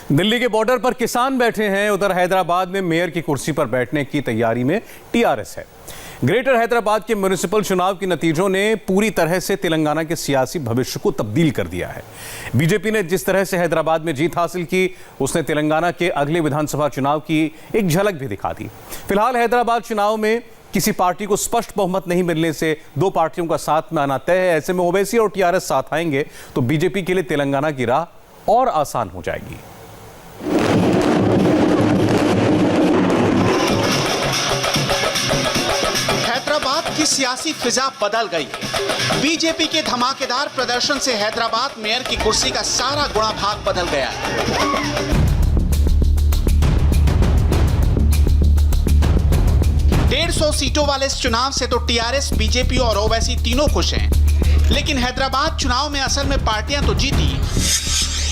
दिल्ली के बॉर्डर पर किसान बैठे हैं। उधर हैदराबाद में मेयर की कुर्सी पर बैठने की तैयारी में टीआरएस है। ग्रेटर हैदराबाद के म्युनिसिपल चुनाव के नतीजों ने पूरी तरह से तेलंगाना के सियासी भविष्य को तब्दील कर दिया है। बीजेपी ने जिस तरह से हैदराबाद में जीत हासिल की, उसने तेलंगाना के अगले विधानसभा चुनाव की एक झलक भी दिखा दी। फिलहाल हैदराबाद चुनाव में किसी पार्टी को स्पष्ट बहुमत नहीं मिलने से दो पार्टियों का साथ में आना तय है। ऐसे में ओवैसी और टीआरएस साथ आएंगे तो बीजेपी के लिए तेलंगाना की राह और आसान हो जाएगी। हैदराबाद की सियासी फिजा बदल गई है। बीजेपी के धमाकेदार प्रदर्शन से हैदराबाद मेयर की कुर्सी का सारा गुणा भाग बदल गया है। 150 सीटों वाले इस चुनाव से तो टीआरएस, बीजेपी और ओवैसी तीनों खुश हैं। लेकिन हैदराबाद चुनाव में असल में पार्टियां तो जीती,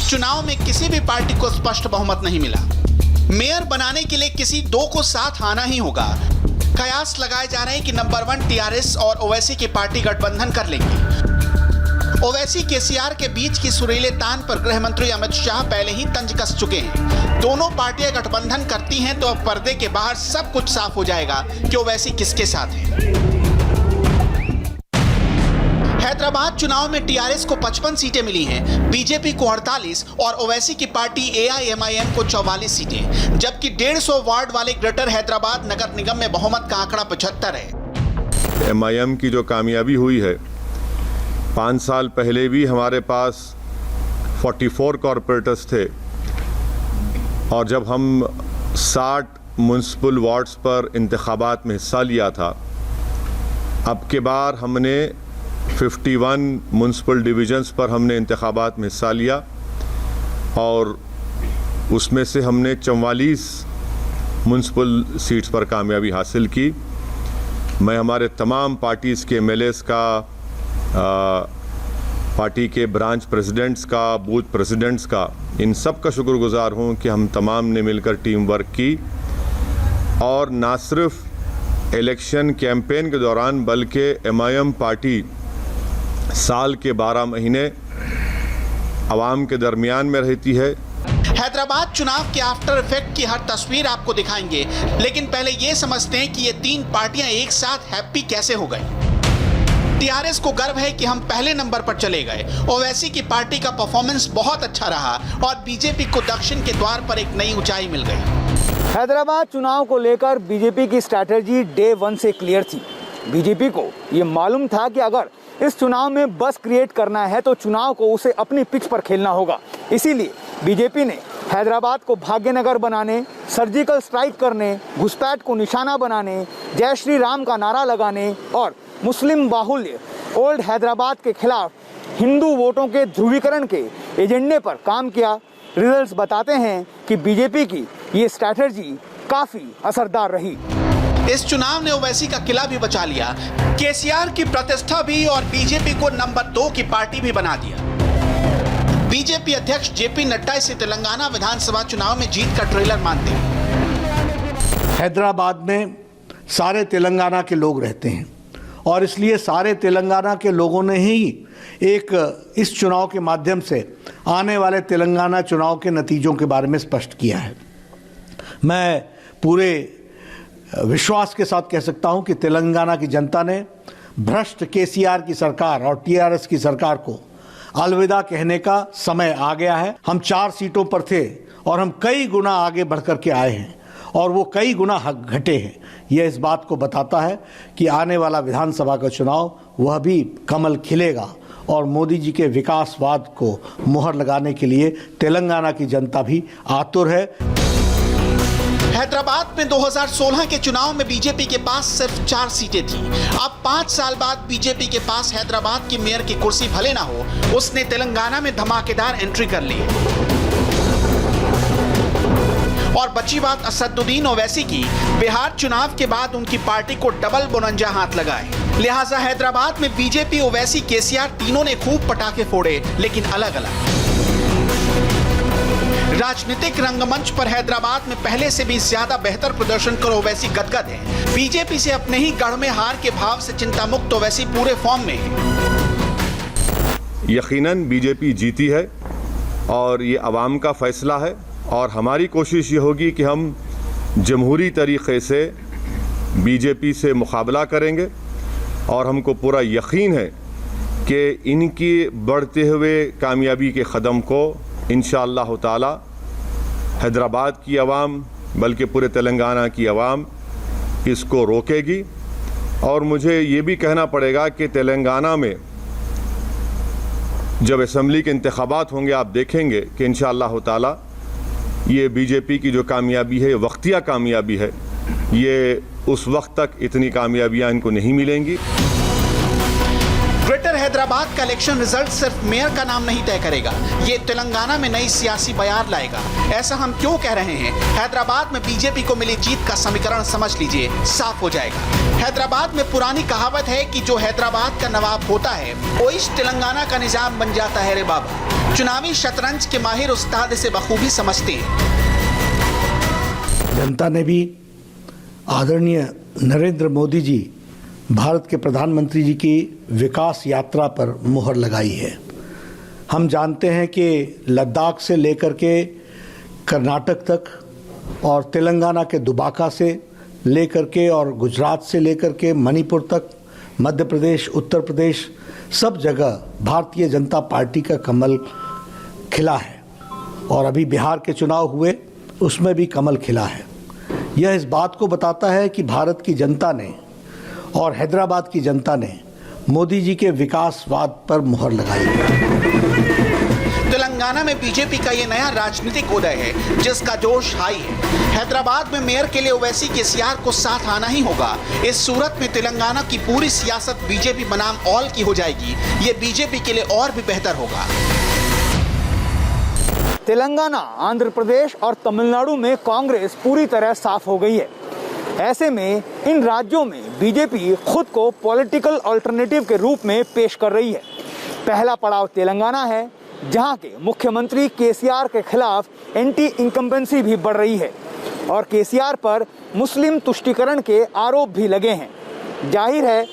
चुनाव में किसी भी पार्टी को स्पष्ट बहुमत नहीं मिला। मेयर बनाने के लिए किसी दो को साथ आना ही होगा। कयास लगाए जा रहे हैं कि नंबर 1 टीआरएस और ओवैसी की पार्टी गठबंधन कर लेंगी। ओवैसी केसीआर के बीच की सुरीले तान पर गृह मंत्री अमित शाह पहले ही तंज कस चुके हैं। दोनों पार्टियां गठबंधन करती हैं तो अब पर्दे के बाहर सब कुछ साफ हो जाएगा कि ओवैसी किसके साथ है। हैदराबाद चुनाव में टीआरएस को 55 सीटें मिली हैं, बीजेपी को 48 और ओवैसी की पार्टी एआईएमआईएम को 44 सीटें, जबकि 150 वार्ड वाले ग्रेटर हैदराबाद नगर निगम में बहुमत का आंकड़ा 75 है। एमआईएम की जो कामयाबी हुई है, 5 साल पहले भी हमारे पास 44 कॉरपोरेटर्स थे और जब हम 60 म्युनिसिपल वार्ड्स पर इंतखाबात में हिस्सा लिया था, अब के बार हमने 51 म्युनिसिपल डिवीजन्स पर हमने इंतखाबात में हिस्सा लिया और उसमें से हमने 44 म्युनिसिपल सीट्स पर कामयाबी हासिल की। मैं हमारे तमाम पार्टीज़ के एमएलएस का, पार्टी के ब्रांच प्रेसिडेंट्स का, बूथ प्रेसिडेंट्स का, इन सब का शुक्रगुजार हूँ कि हम तमाम ने मिलकर टीम वर्क की और ना सिर्फ इलेक्शन कैंपेन के दौरान बल्कि एमआईएम पार्टी साल के 12 महीने आवाम के दरमियान में रहती है। हैदराबाद चुनाव के आफ्टर इफेक्ट की हर तस्वीर आपको दिखाएंगे, लेकिन पहले ये समझते हैं कि ये तीन पार्टियां एक साथ हैप्पी कैसे हो गई। टीआरएस को गर्व है कि हम पहले नंबर पर चले गए। ओवैसी की पार्टी का परफॉर्मेंस बहुत अच्छा रहा और बीजेपी को दक्षिण के द्वार पर एक नई ऊंचाई मिल गई। हैदराबाद चुनाव को लेकर बीजेपी की स्ट्रैटेजी डे 1 से क्लियर थी। बीजेपी को ये मालूम था कि अगर इस चुनाव में बस क्रिएट करना है तो चुनाव को उसे अपनी पिच पर खेलना होगा। इसीलिए बीजेपी ने हैदराबाद को भाग्यनगर बनाने, सर्जिकल स्ट्राइक करने, घुसपैठ को निशाना बनाने, जय श्री राम का नारा लगाने और मुस्लिम बाहुल्य ओल्ड हैदराबाद के खिलाफ हिंदू वोटों के ध्रुवीकरण के एजेंडे पर काम किया। रिजल्ट्स बताते हैं कि बीजेपी की ये स्ट्रैटेजी काफी असरदार रही। इस चुनाव ने ओवैसी का किला भी बचा लिया, केसीआर की प्रतिष्ठा भी और बीजेपी को नंबर 2 की पार्टी भी बना दिया। बीजेपी अध्यक्ष जेपी नड्डा इसे तेलंगाना विधानसभा चुनाव में जीत का ट्रेलर मानते हैं। हैदराबाद में सारे तेलंगाना के लोग रहते हैं और इसलिए सारे तेलंगाना के लोगों ने ही इस चुनाव के माध्यम से आने वाले तेलंगाना चुनाव के नतीजों के बारे में स्पष्ट किया है। मैं पूरे विश्वास के साथ कह सकता हूं कि तेलंगाना की जनता ने भ्रष्ट केसीआर की सरकार और टीआरएस की सरकार को अलविदा कहने का समय आ गया है। हम 4 सीटों पर थे और हम कई गुना आगे बढ़कर के आए हैं और वो कई गुना घटे हैं। यह इस बात को बताता है कि आने वाला विधानसभा का चुनाव वह भी कमल खिलेगा और मोदी जी के विकासवाद को मुहर लगाने के लिए तेलंगाना की जनता भी आतुर है। हैदराबाद में 2016 के चुनाव में बीजेपी के पास सिर्फ 4 सीटें थीं। अब 5 साल बाद बीजेपी के पास हैदराबाद की मेयर की कुर्सी भले ना हो, उसने तेलंगाना में धमाकेदार एंट्री कर ली। और बची बात असदुद्दीन ओवैसी की, बिहार चुनाव के बाद उनकी पार्टी को डबल बोनंजा हाथ लगाए। लिहाजा हैदराबाद में बीजेपी, ओवैसी, केसीआर तीनों ने खूब पटाखे फोड़े, लेकिन अलग अलग। राजनीतिक रंगमंच पर हैदराबाद में पहले से भी ज्यादा बेहतर प्रदर्शन कर ओवैसी गदगद है। बीजेपी से अपने ही गढ़ में हार के भाव से चिंता मुक्त ओवैसी पूरे फॉर्म में है। यकीनन बीजेपी जीती है और ये अवाम का फैसला है और हमारी कोशिश ये होगी कि हम जमहूरी तरीक़े से बीजेपी से मुकाबला करेंगे और हमको पूरा यकीन है कि इनकी बढ़ते हुए कामयाबी के क़दम को इंशाअल्लाह ताला हैदराबाद की आवाम बल्कि पूरे तेलंगाना की आवाम इसको रोकेगी। और मुझे ये भी कहना पड़ेगा कि तेलंगाना में जब असेंबली के इंतखाबात होंगे आप देखेंगे कि इंशाअल्लाह ताला ये बीजेपी की जो कामयाबी है वक्तिया कामयाबी है, ये उस वक्त तक इतनी कामयाबियां इनको नहीं मिलेंगी। ग्रेटर हैदराबाद का इलेक्शन रिजल्ट सिर्फ मेयर का नाम नहीं तय करेगा, ये तेलंगाना में नई सियासी बयार लाएगा। ऐसा हम क्यों कह रहे हैं? हैदराबाद में बीजेपी को मिली जीत का समीकरण समझ लीजिए, साफ हो जाएगा। हैदराबाद में पुरानी कहावत है कि जो हैदराबाद का नवाब होता है वो इस तेलंगाना का निजाम बन जाता है रे बाबा। चुनावी शतरंज के माहिर उस्ताद इसे बखूबी समझते हैं। जनता ने भी आदरणीय नरेंद्र मोदी जी भारत के प्रधानमंत्री जी की विकास यात्रा पर मुहर लगाई है। हम जानते हैं कि लद्दाख से लेकर के कर्नाटक तक और तेलंगाना के दुबाका से लेकर के और गुजरात से लेकर के मणिपुर तक, मध्य प्रदेश, उत्तर प्रदेश, सब जगह भारतीय जनता पार्टी का कमल खिला है। और अभी बिहार के चुनाव हुए उसमें भी कमल खिला है। यह इस बात को बताता है कि भारत की जनता ने और हैदराबाद की जनता ने मोदी जी के विकासवाद पर मुहर लगाई है। तेलंगाना में बीजेपी का ये नया राजनीतिक उदय है जिसका जोश हाई है। हैदराबाद में मेयर के लिए ओवैसी केसीआर को साथ आना ही होगा। इस सूरत में तेलंगाना की पूरी सियासत बीजेपी बनाम ऑल की हो जाएगी। ये बीजेपी के लिए और भी बेहतर होगा। तेलंगाना, आंध्र प्रदेश और तमिलनाडु में कांग्रेस पूरी तरह साफ हो गई है। ऐसे में इन राज्यों में बीजेपी खुद को पॉलिटिकल अल्टरनेटिव के रूप में पेश कर रही है। पहला पड़ाव तेलंगाना है, जहां के मुख्यमंत्री केसीआर के खिलाफ एंटी इनकम्बेंसी भी बढ़ रही है और केसीआर पर मुस्लिम तुष्टीकरण के आरोप भी लगे हैं। जाहिर है,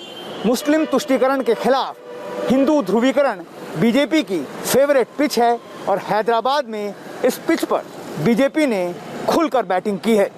मुस्लिम तुष्टीकरण के खिलाफ हिंदू ध्रुवीकरण बीजेपी की फेवरेट पिच है और हैदराबाद में इस पिच पर बीजेपी ने खुलकर बैटिंग की है।